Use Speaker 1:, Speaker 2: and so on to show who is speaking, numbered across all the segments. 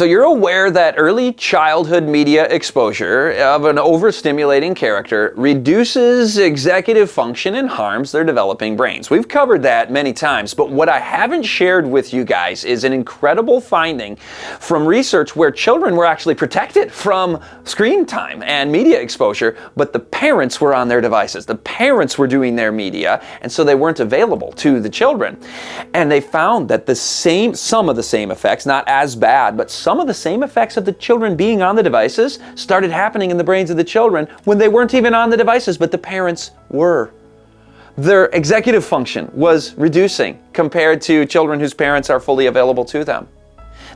Speaker 1: So you're aware that early childhood media exposure of an overstimulating character reduces executive function and harms their developing brains. We've covered that many times, but what I haven't shared with you guys is an incredible finding from research where children were actually protected from screen time and media exposure, but the parents were on their devices. The parents were doing their media, and so they weren't available to the children. And they found that some of the same effects, not as bad, but some of the same effects of the children being on the devices started happening in the brains of the children when they weren't even on the devices, but the parents were. Their executive function was reducing compared to children whose parents are fully available to them.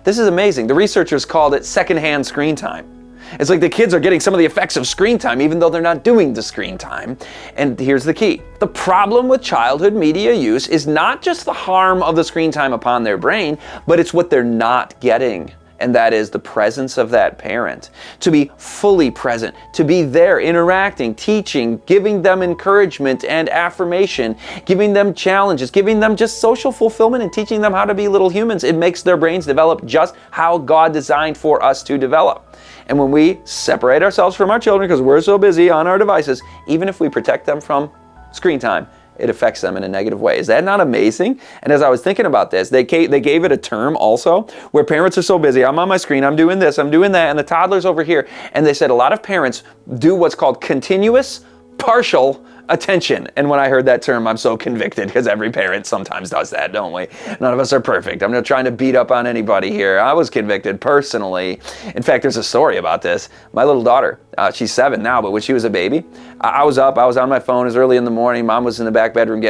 Speaker 1: This is amazing. The researchers called it secondhand screen time. It's like the kids are getting some of the effects of screen time even though they're not doing the screen time. And here's the key. The problem with childhood media use is not just the harm of the screen time upon their brain, but it's what they're not getting. And that is the presence of that parent. To be fully present, to be there, interacting, teaching, giving them encouragement and affirmation, giving them challenges, giving them just social fulfillment and teaching them how to be little humans. It makes their brains develop just how God designed for us to develop. And when we separate ourselves from our children because we're so busy on our devices, even if we protect them from screen time, it affects them in a negative way. Is that not amazing? And as I was thinking about this, they gave it a term also where parents are so busy. I'm on my screen, I'm doing this, I'm doing that, and the toddler's over here. And they said a lot of parents do what's called continuous partial attention. And when I heard that term, I'm so convicted because every parent sometimes does that, don't we? None of us are perfect. I'm not trying to beat up on anybody here. I was convicted personally. In fact, there's a story about this. My little daughter, she's 7 now, but when she was a baby, I was up, I was on my phone, it was early in the morning, Mom was in the bathroom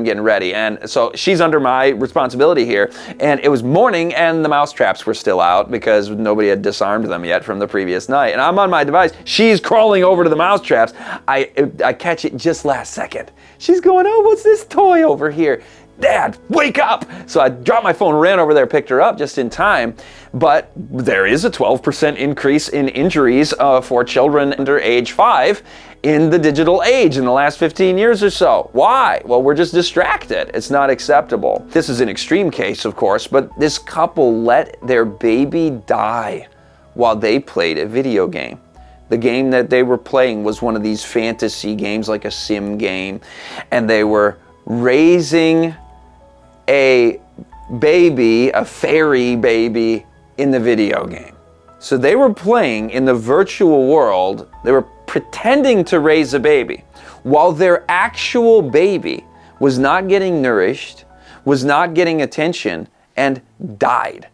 Speaker 1: getting ready. And so she's under my responsibility here. And it was morning and the mouse traps were still out because nobody had disarmed them yet from the previous night. And I'm on my device. She's crawling over to the mouse traps. I catch it just last second. She's going, oh, what's this toy over here? Dad, wake up! So I dropped my phone, ran over there, picked her up just in time. But there is a 12% increase in injuries for children under age 5 in the digital age in the last 15 years or so. Why? Well, we're just distracted. It's not acceptable. This is an extreme case, of course, but this couple let their baby die while they played a video game. The game that they were playing was one of these fantasy games, like a sim game, and they were raising a baby, a fairy baby, in the video game. So they were playing in the virtual world, they were pretending to raise a baby, while their actual baby was not getting nourished, was not getting attention, and died.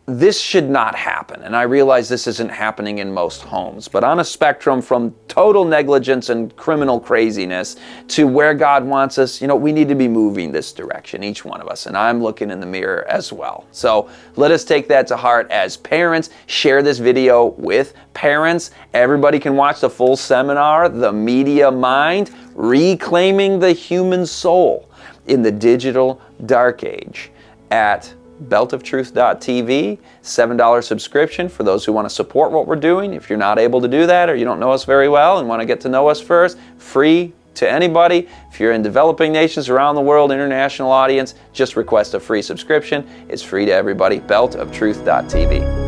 Speaker 1: This should not happen, and I realize this isn't happening in most homes, but on a spectrum from total negligence and criminal craziness to where God wants us, we need to be moving this direction, each one of us, and I'm looking in the mirror as well. So let us take that to heart as parents. Share this video with parents. Everybody can watch the full seminar, The Media Mind, Reclaiming the Human Soul in the Digital Dark Age at beltoftruth.tv, $7 subscription for those who want to support what we're doing. If you're not able to do that or you don't know us very well and want to get to know us first, free to anybody. If you're in developing nations around the world, international audience, just request a free subscription. It's free to everybody, beltoftruth.tv.